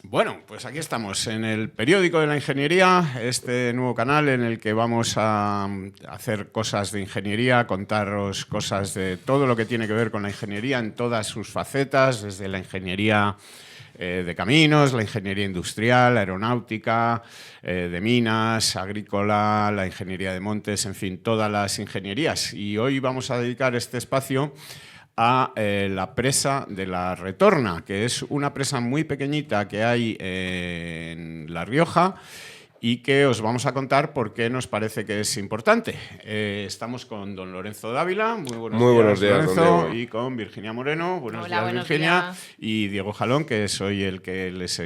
Bueno, pues aquí estamos en el Periódico de la Ingeniería, este nuevo canal en el que vamos a hacer cosas de ingeniería, contaros cosas de todo lo que tiene que ver con la ingeniería en todas sus facetas, desde la ingeniería de caminos, la ingeniería industrial, aeronáutica, de minas, agrícola, la ingeniería de montes, en fin, todas las ingenierías. Y hoy vamos a dedicar este espacio a la presa de la Retorna, que es una presa muy pequeñita que hay en La Rioja y que os vamos a contar por qué nos parece que es importante. Estamos con don Lorenzo Dávila, Muy buenos días, Lorenzo, don Diego. y con Virginia Moreno, buenos Hola, días buenos Virginia, días. y Diego Jalón, que soy el que les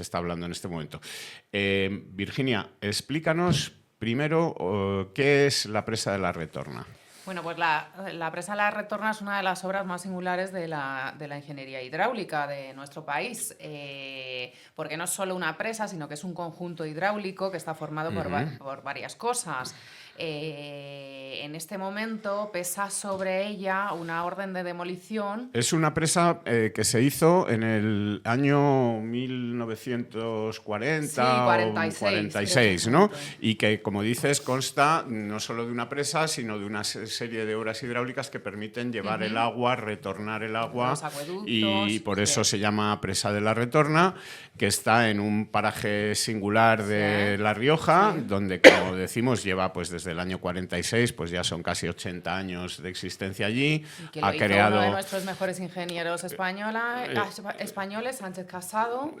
está hablando en este momento. Virginia, explícanos primero qué es la presa de la Retorna. Bueno, pues la presa de la Retorna es una de las obras más singulares de la ingeniería hidráulica de nuestro país, porque no es solo una presa, sino que es un conjunto hidráulico que está formado por varias cosas. En este momento pesa sobre ella una orden de demolición. Es una presa que se hizo en el año 1940 Sí, 46, o 46, ¿no? Y que, como dices, consta no solo de una presa, sino de una serie de obras hidráulicas que permiten llevar el agua, retornar el agua, Los acueductos, y por eso sí. se llama presa de la Retorna, que está en un paraje singular de Sí. La Rioja, Sí. donde, como decimos, lleva pues desde el año 46, pues ya son casi 80 años de existencia allí. Y que lo hizo uno de nuestros mejores ingenieros españoles, Sánchez Casado.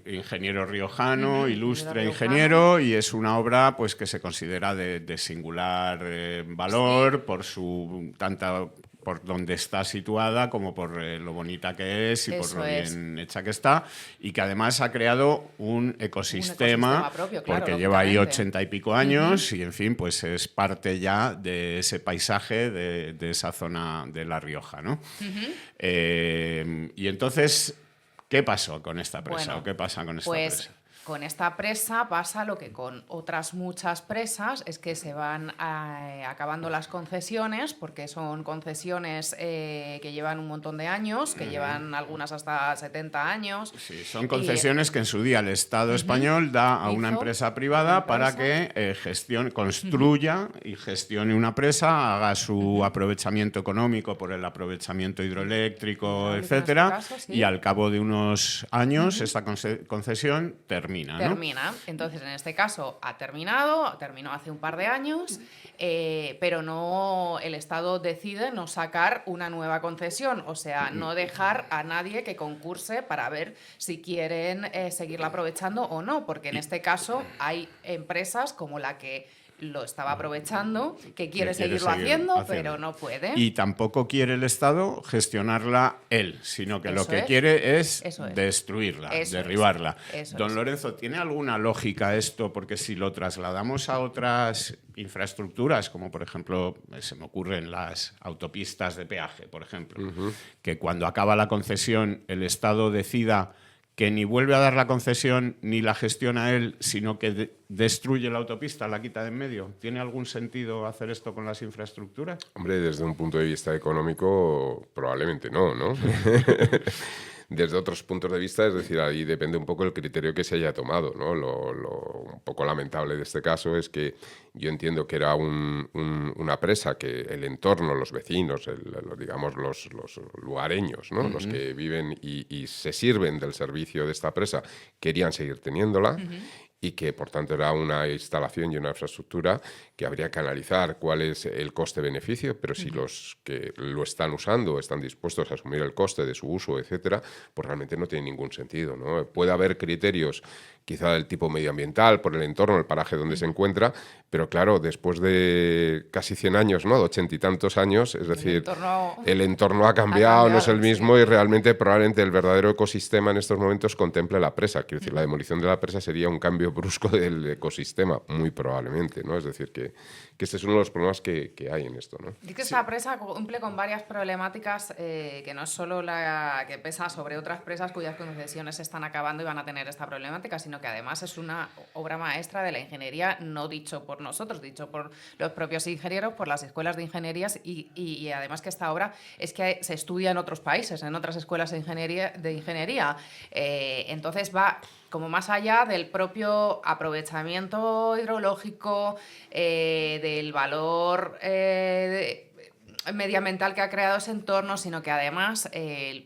Ingeniero riojano, ilustre ingeniero ingeniero, y es una obra pues que se considera de singular valor, Sí. por su tanta por donde está situada, como por lo bonita que es y por Eso lo es. bien hecha que está, y que además ha creado un ecosistema propio, claro, porque lleva ahí lógicamente. 80 y pico años, y en fin, pues es parte ya de ese paisaje de esa zona de La Rioja, ¿no? Y entonces, ¿qué pasó con esta presa? Bueno, ¿O qué pasa con esta pues presa? con esta presa pasa lo que con otras muchas presas, es que se van acabando las concesiones, porque son concesiones que llevan un montón de años, que llevan algunas hasta 70 años. Sí, son concesiones que en su día el Estado español da a una Hizo empresa privada una para empresa. que construya y gestione una presa, haga su aprovechamiento económico por el aprovechamiento hidroeléctrico, Hidráulico, en etcétera, este caso, sí. y al cabo de unos años esta concesión termina, ¿no? Termina. Entonces, en este caso, terminó hace un par de años, pero no, el Estado decide no sacar una nueva concesión, o sea, no dejar a nadie que concurse para ver si quieren seguirla aprovechando o no, porque en este caso hay empresas como la que lo estaba aprovechando, que quiere seguirlo haciendo, pero no puede. Y tampoco quiere el Estado gestionarla él, sino que lo Eso que es. quiere es Eso es. destruirla, Eso derribarla. es. Eso Don es. Lorenzo, ¿tiene alguna lógica esto? Porque si lo trasladamos a otras infraestructuras, como por ejemplo, se me ocurren las autopistas de peaje, por ejemplo, que cuando acaba la concesión el Estado decida que ni vuelve a dar la concesión ni la gestiona él, sino que destruye la autopista, la quita de en medio. ¿Tiene algún sentido hacer esto con las infraestructuras? Hombre, desde un punto de vista económico, probablemente no, ¿no? Desde otros puntos de vista, es decir, ahí depende un poco el criterio que se haya tomado, ¿no? Un poco lamentable de este caso es que yo entiendo que era una presa que el entorno, los vecinos, digamos los lugareños, ¿no? Los que viven y se sirven del servicio de esta presa, querían seguir teniéndola. Y que, por tanto, era una instalación y una infraestructura que habría que analizar cuál es el coste-beneficio, pero si los que lo están usando están dispuestos a asumir el coste de su uso, etcétera, pues realmente no tiene ningún sentido, ¿no? Puede haber criterios quizá del tipo medioambiental, por el entorno, el paraje donde se encuentra, pero claro, después de casi 100 años, ¿no? De 80 y tantos años, es decir, el entorno ha cambiado, no es el mismo, sí. Y realmente probablemente el verdadero ecosistema en estos momentos contemple la presa. Quiero decir, la demolición de la presa sería un cambio brusco del ecosistema, muy probablemente, ¿no? Es decir, que este es uno de los problemas que hay en esto, ¿no? Y que esta presa cumple con varias problemáticas que no es solo la que pesa sobre otras presas cuyas concesiones se están acabando y van a tener esta problemática, sino que además es una obra maestra de la ingeniería, no dicho por nosotros, dicho por los propios ingenieros, por las escuelas de ingenierías y además que esta obra es que se estudia en otros países, en otras escuelas de ingeniería. Entonces va como más allá del propio aprovechamiento hidrológico, del valor medioambiental que ha creado ese entorno, sino que además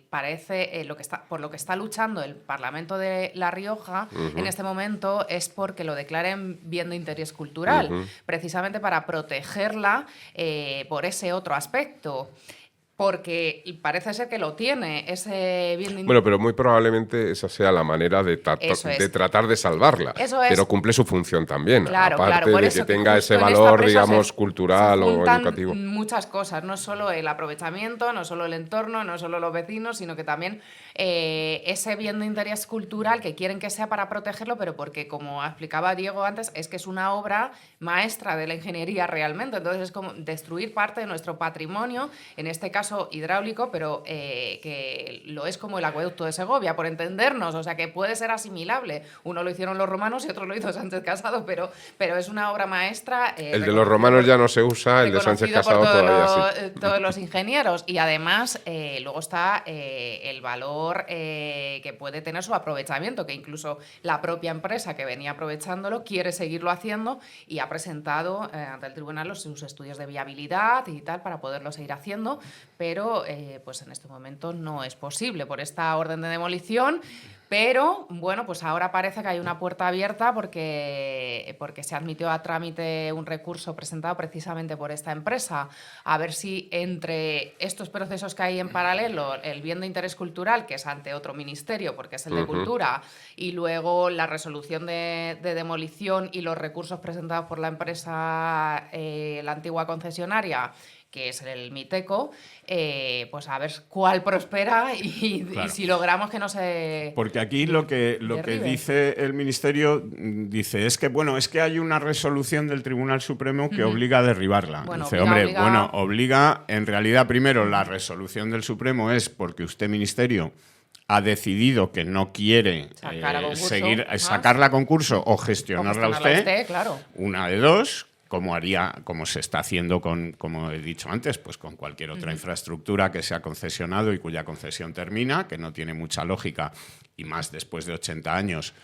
parece por lo que está luchando el Parlamento de La Rioja en este momento es porque lo declaren bien de interés cultural, precisamente para protegerla por ese otro aspecto. Porque parece ser que lo tiene, ese bien de... Bueno, pero muy probablemente esa sea la manera de tratar de salvarla. Eso es. Pero cumple su función también, claro, aparte por de eso que tenga ese justo en valor, esta presa digamos, cultural o educativo. Muchas cosas, no solo el aprovechamiento, no solo el entorno, no solo los vecinos, sino que también ese bien de interés cultural que quieren que sea para protegerlo, pero porque, como explicaba Diego antes, es que es una obra maestra de la ingeniería realmente. Entonces es como destruir parte de nuestro patrimonio, en este caso hidráulico, pero que lo es como el acueducto de Segovia, por entendernos, o sea que puede ser asimilable. Uno lo hicieron los romanos y otro lo hizo Sánchez Casado, pero es una obra maestra. El de los romanos ya no se usa, el de Sánchez Casado todavía sí. Todos los ingenieros. Y además luego está el valor que puede tener su aprovechamiento, que incluso la propia empresa que venía aprovechándolo quiere seguirlo haciendo y ha presentado ante el tribunal sus estudios de viabilidad y tal para poderlo seguir haciendo, pero pues en este momento no es posible por esta orden de demolición. Pero, bueno, pues ahora parece que hay una puerta abierta porque se admitió a trámite un recurso presentado precisamente por esta empresa. A ver si entre estos procesos que hay en paralelo, el bien de interés cultural, que es ante otro ministerio, porque es el de Cultura, y luego la resolución de demolición y los recursos presentados por la empresa, la antigua concesionaria, que es el Miteco, pues a ver cuál prospera y si logramos que no se... Porque aquí lo que dice el Ministerio, dice, es que hay una resolución del Tribunal Supremo que obliga a derribarla. Bueno, dice, obliga, en realidad, primero, la resolución del Supremo es porque usted, Ministerio, ha decidido que no quiere sacarla a concurso o gestionarla usted, claro. Una de dos, como se está haciendo como he dicho antes, pues con cualquier otra infraestructura que se ha concesionado y cuya concesión termina, que no tiene mucha lógica, y más después de 80 años,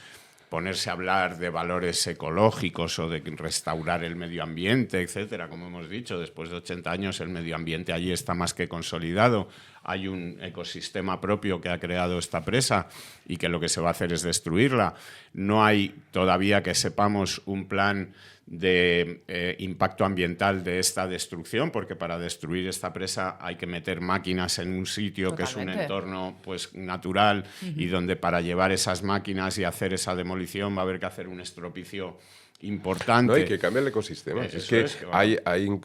ponerse a hablar de valores ecológicos o de restaurar el medio ambiente, etcétera. Como hemos dicho, después de 80 años el medio ambiente allí está más que consolidado. Hay un ecosistema propio que ha creado esta presa y que lo que se va a hacer es destruirla. No hay todavía, que sepamos, un plan de impacto ambiental de esta destrucción, porque para destruir esta presa hay que meter máquinas en un sitio Totalmente. que es un entorno pues natural y donde para llevar esas máquinas y hacer esa demolición va a haber que hacer un estropicio importante. No, y que cambia el ecosistema. Es que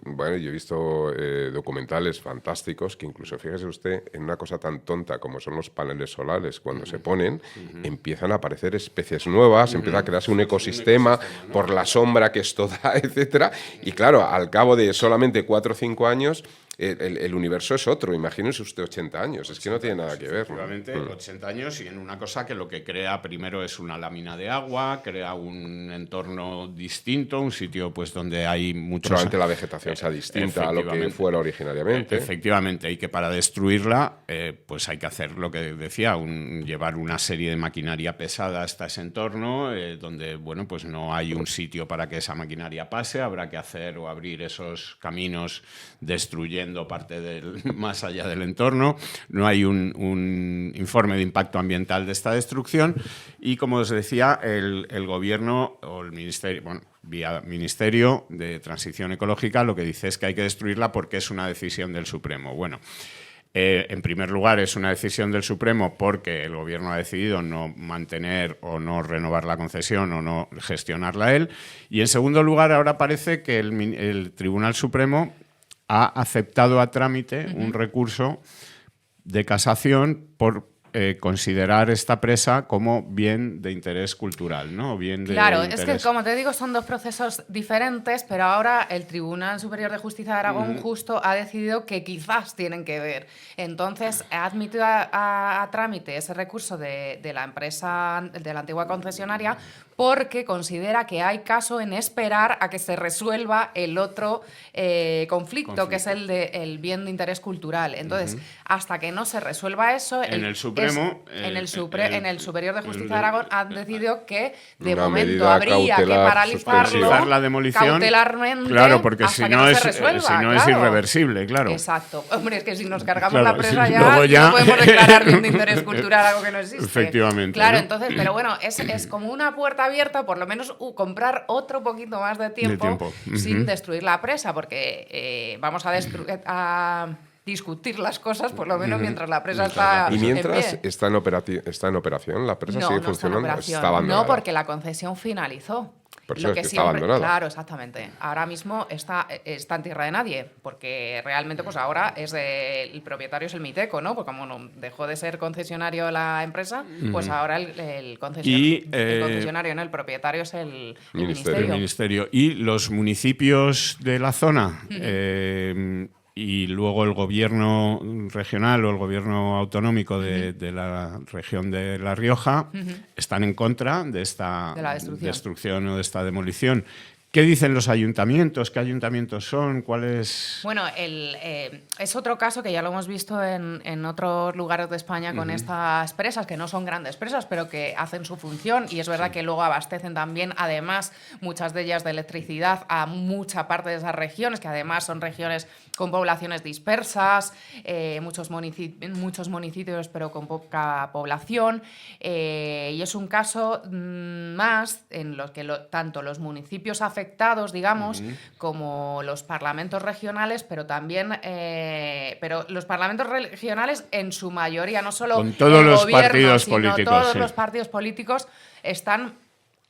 bueno, yo he visto documentales fantásticos que incluso, fíjese usted, en una cosa tan tonta como son los paneles solares, cuando se ponen, empiezan a aparecer especies nuevas, empieza a crearse un ecosistema por la sombra que esto da, etcétera. Y claro, al cabo de solamente 4 o 5 años, el universo es otro. Imagínese usted 80 años, es que no tiene nada que ver, ¿no? Efectivamente, 80 años y en una cosa que lo que crea primero es una lámina de agua, crea un entorno distinto, un sitio pues donde hay muchos... Probablemente la vegetación sea distinta a lo que fuera originariamente. Efectivamente, y que para destruirla pues hay que hacer lo que decía, llevar una serie de maquinaria pesada hasta ese entorno, donde bueno, pues no hay un sitio para que esa maquinaria pase, habrá que hacer o abrir esos caminos destruyendo parte más allá del entorno. No hay un informe de impacto ambiental de esta destrucción y, como os decía, el Gobierno o el Ministerio, vía Ministerio de Transición Ecológica, lo que dice es que hay que destruirla porque es una decisión del Supremo. Bueno, en primer lugar, es una decisión del Supremo porque el Gobierno ha decidido no mantener o no renovar la concesión o no gestionarla él. Y, en segundo lugar, ahora parece que el Tribunal Supremo ha aceptado a trámite un recurso de casación considerar esta presa como bien de interés cultural, ¿no? Bien de Claro, interés... es que como te digo son dos procesos diferentes, pero ahora el Tribunal Superior de Justicia de Aragón justo ha decidido que quizás tienen que ver. Entonces ha admitido a trámite ese recurso de la empresa, de la antigua concesionaria, porque considera que hay caso en esperar a que se resuelva el otro conflicto, que es el del bien de interés cultural. Entonces, hasta que no se resuelva eso, en el Supremo, en el Superior de Justicia de Aragón han decidido que de una momento medida habría que cautelar, paralizarlo suspensiva. La demolición, cautelarmente, claro, porque hasta si que no, se es resuelva, irreversible, claro. Exacto. Hombre, es que si nos cargamos Claro, la presa sí, ya, luego ya- no podemos declarar bien de interés cultural algo que no existe. Efectivamente, Claro, ¿no? entonces, pero bueno, es como una puerta abierta, por lo menos comprar otro poquito más de tiempo, sin destruir la presa, porque vamos a discutir las cosas, por lo menos mientras la presa está Y mientras en pie. está en operación, la presa sigue No está en funcionando, operación. está abandonada. No, porque la concesión finalizó. Por eso es que está abandonada. Claro, exactamente. Ahora mismo está en tierra de nadie, porque realmente pues ahora el propietario es el Miteco, ¿no? Porque como no dejó de ser concesionario la empresa, pues ahora el concesionario, ¿no? El propietario es el Ministerio. El Ministerio. Y los municipios de la zona y luego el gobierno regional o el gobierno autonómico de la región de La Rioja están en contra de esta De la destrucción o de esta demolición. ¿Qué dicen los ayuntamientos? ¿Qué ayuntamientos son? ¿Cuál es? Bueno, es otro caso que ya lo hemos visto en otros lugares de España con estas presas, que no son grandes presas, pero que hacen su función, y es verdad que luego abastecen también, además, muchas de ellas de electricidad a mucha parte de esas regiones, que además son regiones con poblaciones dispersas, muchos municipios pero con poca población, y es un caso más en los que tanto los municipios afectados, digamos, como los parlamentos regionales, pero también pero los parlamentos regionales en su mayoría, no solo con todos el los gobierno, partidos sino políticos, todos sí. los partidos políticos están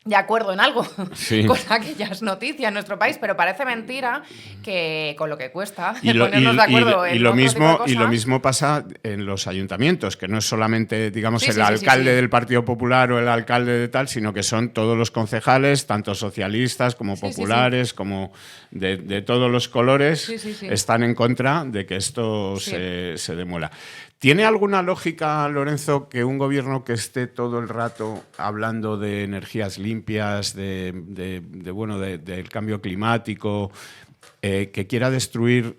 de acuerdo en algo, Sí. cosa que ya es noticia en nuestro país, pero parece mentira que con lo que cuesta Y lo, ponernos de acuerdo en otro tipo de y lo cosas. mismo pasa en los ayuntamientos, que no es solamente, digamos, Sí, el sí, sí, alcalde sí. del Partido Popular o el alcalde de tal, sino que son todos los concejales, tanto socialistas como Sí, sí, sí. populares, como de todos los colores, Sí, sí, sí. están en contra de que esto Sí. se demuela. ¿Tiene alguna lógica, Lorenzo, que un gobierno que esté todo el rato hablando de energías limpias, del cambio climático, que quiera destruir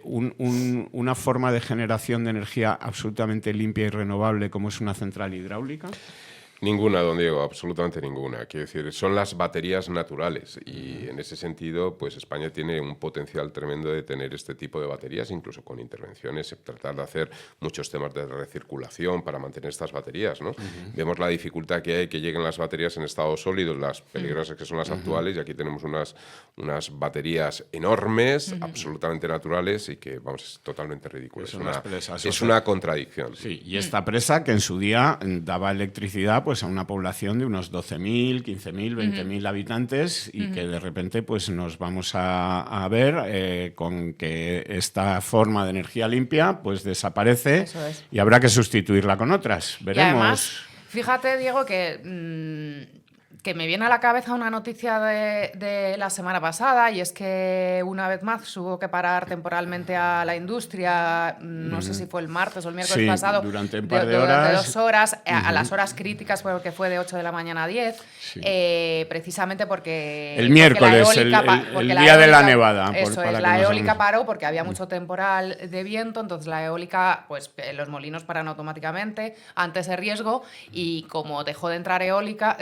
una forma de generación de energía absolutamente limpia y renovable como es una central hidráulica? Ninguna, don Diego, absolutamente ninguna. Quiero decir, son las baterías naturales y en ese sentido, pues España tiene un potencial tremendo de tener este tipo de baterías, incluso con intervenciones, tratar de hacer muchos temas de recirculación para mantener estas baterías, ¿no? Vemos la dificultad que hay que lleguen las baterías en estado sólido, las peligrosas que son las actuales, y aquí tenemos unas baterías enormes, absolutamente naturales y que, vamos, es totalmente ridículo. Son las presas, es una contradicción. Sí, y esta presa que en su día daba electricidad pues a una población de unos 12.000, 15.000, 20.000 habitantes y que de repente pues nos vamos a ver con que esta forma de energía limpia pues desaparece. Eso es. Y habrá que sustituirla con otras. Y Veremos. además, fíjate, Diego, que me viene a la cabeza una noticia de la semana pasada, y es que una vez más hubo que parar temporalmente a la industria, no sé si fue el martes o el miércoles Sí, pasado, durante un par de horas. 2 horas, a las horas críticas, porque fue de 8 de la mañana a 10, Sí. Precisamente porque... El porque miércoles, la eólica el día de la nevada, Eso para es, que la nos eólica hagamos- paró porque había mucho temporal de viento, entonces la eólica, pues los molinos paran automáticamente ante ese riesgo, y como dejó de entrar eólica,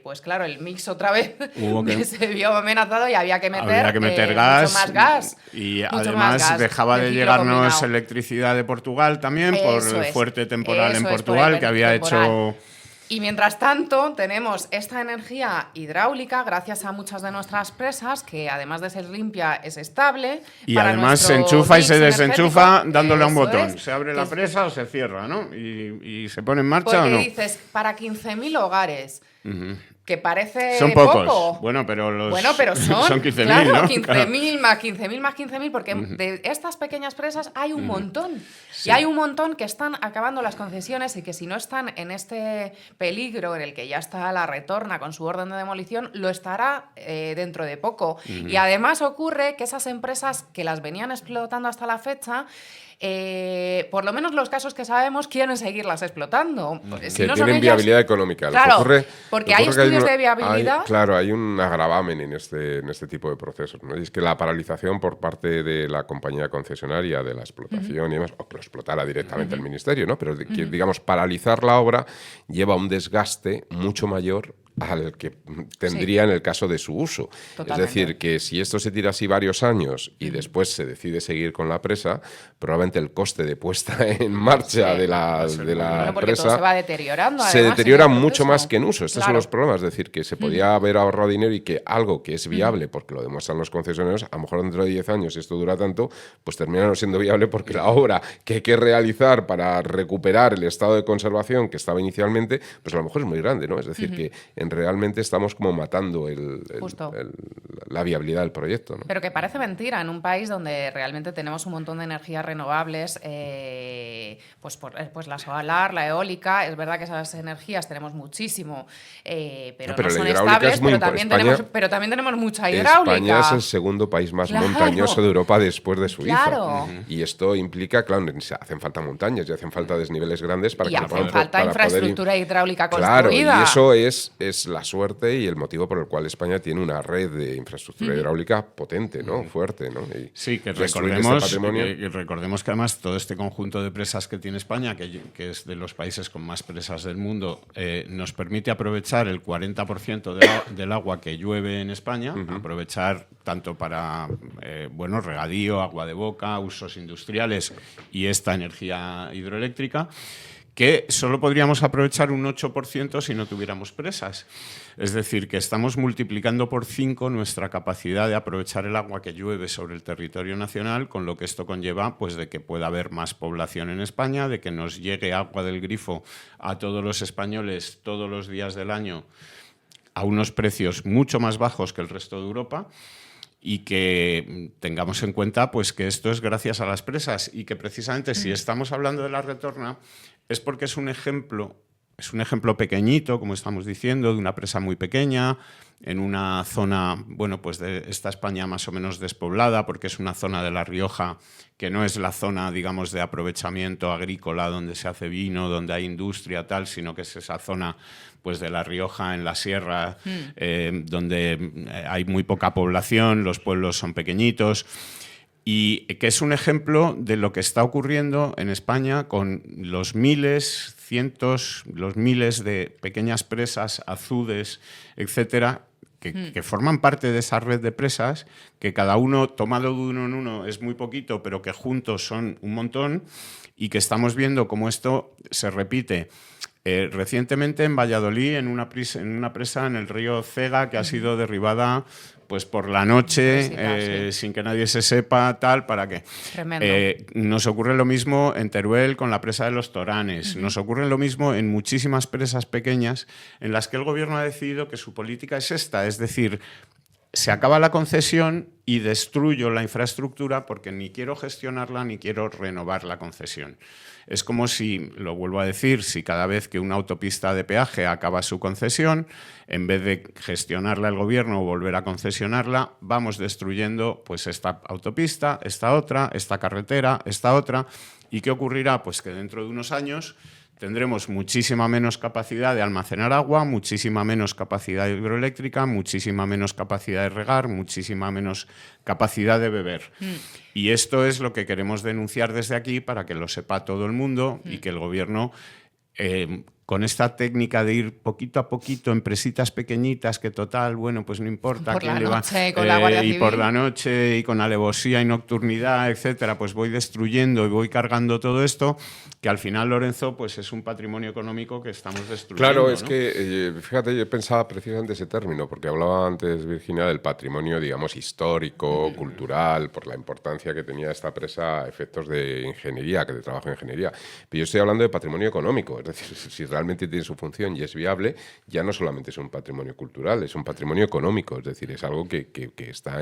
pues claro, el mix otra vez Hubo que- se vio amenazado y había que meter, Había que meter mucho más gas. y mucho además más gas dejaba de ciclo llegarnos combinado. electricidad de Portugal también por Eso el es. fuerte temporal en Eso es, por Portugal el que había temporal. hecho... Y mientras tanto, tenemos esta energía hidráulica gracias a muchas de nuestras presas, que además de ser limpia, es estable. Y para además se nuestro enchufa y mix se desenchufa energético. dándole a un Eso botón. es. Se abre Que la es- presa o se cierra, ¿no? Y se pone en marcha Porque o no. dices, para 15.000 hogares Que parece son pocos. poco. Bueno, pero son 15.000, claro, ¿no? 15.000 más 15.000 más 15.000, porque de estas pequeñas presas hay un montón. Sí. Y hay un montón que están acabando las concesiones y que si no están en este peligro en el que ya está la Retorna con su orden de demolición, lo estará dentro de poco. Y además ocurre que esas empresas que las venían explotando hasta la fecha, por lo menos los casos que sabemos, quieren seguirlas explotando. Que Si no son tienen ellas, viabilidad económica. Claro, porque hay estudios de viabilidad. Claro, hay un agravamen en este tipo de procesos, ¿no? Y es que la paralización por parte de la compañía concesionaria de la explotación y demás, o que lo explotara directamente el ministerio, ¿no? Pero que, digamos, paralizar la obra lleva un desgaste mucho mayor al que tendría en el caso de su uso. Totalmente. Es decir, que si esto se tira así varios años y después se decide seguir con la presa, probablemente el coste de puesta en marcha de la Bueno, porque presa todo se va deteriorando. se además, deteriora en el mucho proceso. más que en uso. Estos son Claro. los problemas. Es decir, que se podía haber ahorrado dinero y que algo que es viable, porque lo demuestran los concesionarios, a lo mejor dentro de 10 años, si esto dura tanto, pues termina no siendo viable porque la obra que hay que realizar para recuperar el estado de conservación que estaba inicialmente, pues a lo mejor es muy grande, ¿no? Es decir, que realmente estamos como matando Justo. la viabilidad del proyecto, ¿no? Pero que parece mentira en un país donde realmente tenemos un montón de energías renovables, pues la solar, la eólica. Es verdad que esas energías tenemos muchísimo, pero Pero no la son hidráulica estables, es muy pero también tenemos mucha hidráulica. España es el segundo país más Claro. montañoso de Europa después de Suiza. Claro. Y esto implica, claro, hacen falta montañas y hacen falta desniveles grandes para Y que se hacen puedan falta para poder infraestructura hidráulica Claro, y construida. eso es la suerte y el motivo por el cual España tiene una red de infraestructura hidráulica potente, ¿no? Fuerte, ¿no? Y Sí, que destruir recordemos, este patrimonio. que recordemos que además todo este conjunto de presas que tiene España, que es de los países con más presas del mundo, nos permite aprovechar el 40% del agua que llueve en España, aprovechar tanto para regadío, agua de boca, usos industriales y esta energía hidroeléctrica, que solo podríamos aprovechar un 8% si no tuviéramos presas. Es decir, que estamos multiplicando por 5 nuestra capacidad de aprovechar el agua que llueve sobre el territorio nacional, con lo que esto conlleva pues, de que pueda haber más población en España, de que nos llegue agua del grifo a todos los españoles todos los días del año a unos precios mucho más bajos que el resto de Europa. Y que tengamos en cuenta pues, que esto es gracias a las presas y que precisamente si estamos hablando de la Retorna es porque es un ejemplo pequeñito, como estamos diciendo, de una presa muy pequeña, en una zona, pues de esta España más o menos despoblada, porque es una zona de La Rioja que no es la zona, digamos, de aprovechamiento agrícola donde se hace vino, donde hay industria, tal, sino que es esa zona pues de La Rioja, en la sierra, donde hay muy poca población, los pueblos son pequeñitos, y que es un ejemplo de lo que está ocurriendo en España con los miles, los miles de pequeñas presas, azudes, etcétera, que forman parte de esa red de presas, que cada uno tomado de uno en uno es muy poquito, pero que juntos son un montón, y que estamos viendo cómo esto se repite. Recientemente en Valladolid, en una presa en el río Cega, que ha sido derribada pues por la noche, sin que nadie se sepa, tal, ¿para qué? Tremendo. Nos ocurre lo mismo en Teruel con la presa de los Toranes. Nos ocurre lo mismo en muchísimas presas pequeñas en las que el gobierno ha decidido que su política es esta, es decir, se acaba la concesión y destruyo la infraestructura porque ni quiero gestionarla ni quiero renovar la concesión. Es como si, lo vuelvo a decir, si cada vez que una autopista de peaje acaba su concesión, en vez de gestionarla el gobierno o volver a concesionarla, vamos destruyendo pues esta autopista, esta otra, esta carretera, esta otra. ¿Y qué ocurrirá? Pues que dentro de unos años tendremos muchísima menos capacidad de almacenar agua, muchísima menos capacidad hidroeléctrica, muchísima menos capacidad de regar, muchísima menos capacidad de beber. Y esto es lo que queremos denunciar desde aquí para que lo sepa todo el mundo y que el gobierno, con esta técnica de ir poquito a poquito, empresitas pequeñitas, que total, pues no importa por quién la le va, noche, con la Guardia y Civil. por la noche y con alevosía y nocturnidad, etcétera, pues voy destruyendo y voy cargando todo esto, que al final, Lorenzo, pues es un patrimonio económico que estamos destruyendo. Claro, es ¿no? que, fíjate, yo pensaba precisamente ese término, porque hablaba antes, Virginia, del patrimonio, digamos, histórico, cultural, por la importancia que tenía esta presa a efectos de ingeniería, que de trabajo en ingeniería. Pero yo estoy hablando de patrimonio económico, es decir, si realmente realmente tiene su función y es viable, ya no solamente es un patrimonio cultural, es un patrimonio económico, es decir, es algo que está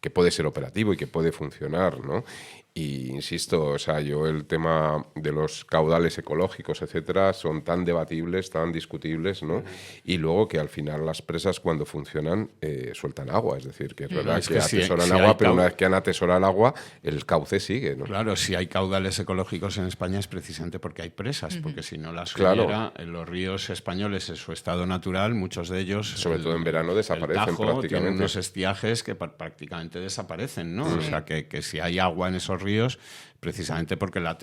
que puede ser operativo y que puede funcionar, ¿no? Y insisto, o sea, yo el tema de los caudales ecológicos, etcétera, son tan debatibles, tan discutibles, ¿no? Y luego que al final las presas cuando funcionan sueltan agua, es decir, que es verdad es que que atesoran agua, pero una vez que han atesorado el agua, el cauce sigue, ¿no? Claro, si hay caudales ecológicos en España es precisamente porque hay presas, porque si no las Claro. hubiera, en los ríos españoles en su estado natural, muchos de ellos, Sobre todo en verano, desaparecen el Tajo, prácticamente. tienen unos estiajes que prácticamente desaparecen, ¿no? O sea, que si hay agua en esos ríos, precisamente porque la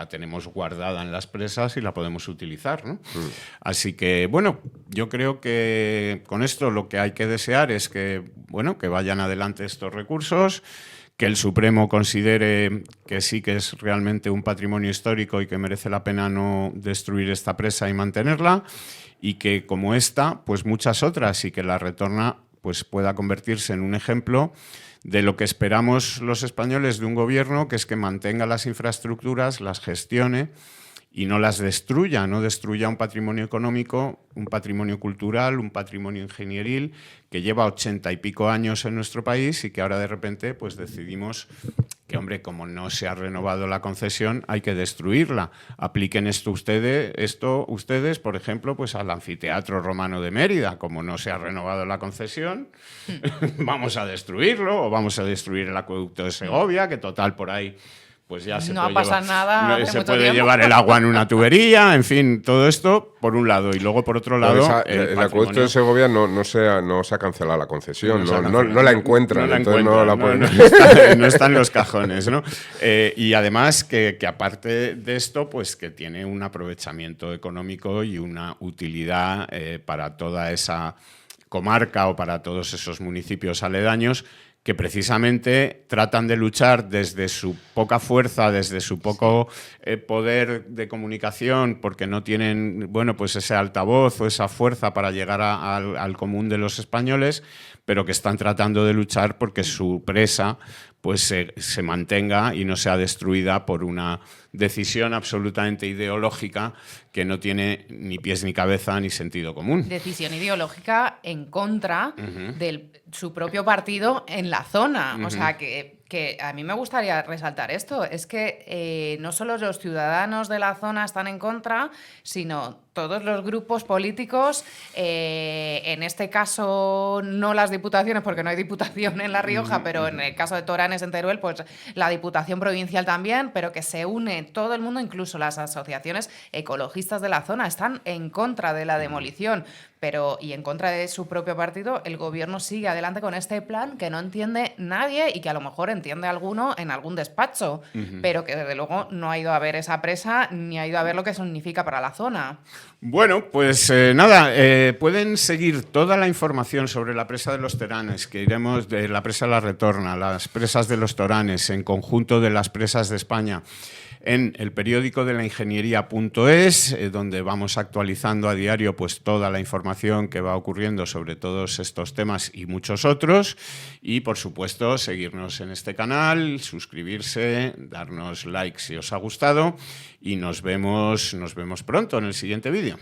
tenemos guardada en las presas y la podemos utilizar, ¿no? Así que, bueno, yo creo que con esto lo que hay que desear es que, bueno, que vayan adelante estos recursos, que el Supremo considere que sí que es realmente un patrimonio histórico y que merece la pena no destruir esta presa y mantenerla, y que como esta, pues muchas otras, y que la Retorna pues pueda convertirse en un ejemplo de lo que esperamos los españoles de un gobierno, que es que mantenga las infraestructuras, las gestione y no las destruya, no destruya un patrimonio económico, un patrimonio cultural, un patrimonio ingenieril que lleva 80 y pico años en nuestro país y que ahora de repente pues decidimos que, hombre, como no se ha renovado la concesión, hay que destruirla. Apliquen esto ustedes, por ejemplo, pues al Anfiteatro Romano de Mérida. Como no se ha renovado la concesión, vamos a destruirlo, o vamos a destruir el acueducto de Segovia, que total por ahí pues ya se no pasa nada. se puede llevar el agua en una tubería, en fin, todo esto por un lado. Y luego por otro lado, el acueducto de Segovia no se ha cancelado la concesión, no la encuentran, no está en los cajones, ¿no? Y además que aparte de esto, pues que tiene un aprovechamiento económico y una utilidad para toda esa comarca o para todos esos municipios aledaños, que precisamente tratan de luchar desde su poca fuerza, desde su poco poder de comunicación, porque no tienen, bueno, pues ese altavoz o esa fuerza para llegar al común de los españoles, pero que están tratando de luchar porque su presa pues se mantenga y no sea destruida por una decisión absolutamente ideológica que no tiene ni pies ni cabeza ni sentido común. Decisión ideológica en contra de su propio partido en la zona. O sea, que a mí me gustaría resaltar esto. Es que no solo los ciudadanos de la zona están en contra, sino todos los grupos políticos, en este caso no las diputaciones, porque no hay diputación en La Rioja, pero en el caso de Toranes en Teruel, pues la Diputación Provincial también, pero que se une todo el mundo, incluso las asociaciones ecologistas de la zona, están en contra de la demolición. Y en contra de su propio partido, el gobierno sigue adelante con este plan que no entiende nadie y que a lo mejor entiende alguno en algún despacho, pero que desde luego no ha ido a ver esa presa ni ha ido a ver lo que significa para la zona. Bueno, pues nada, pueden seguir toda la información sobre la presa de los Toranes, que iremos de la presa de la Retorna, las presas de los Toranes, en conjunto de las presas de España, en el periódico de la ingeniería.es, donde vamos actualizando a diario pues toda la información que va ocurriendo sobre todos estos temas y muchos otros. Y, por supuesto, seguirnos en este canal, suscribirse, darnos like si os ha gustado y nos vemos pronto en el siguiente vídeo.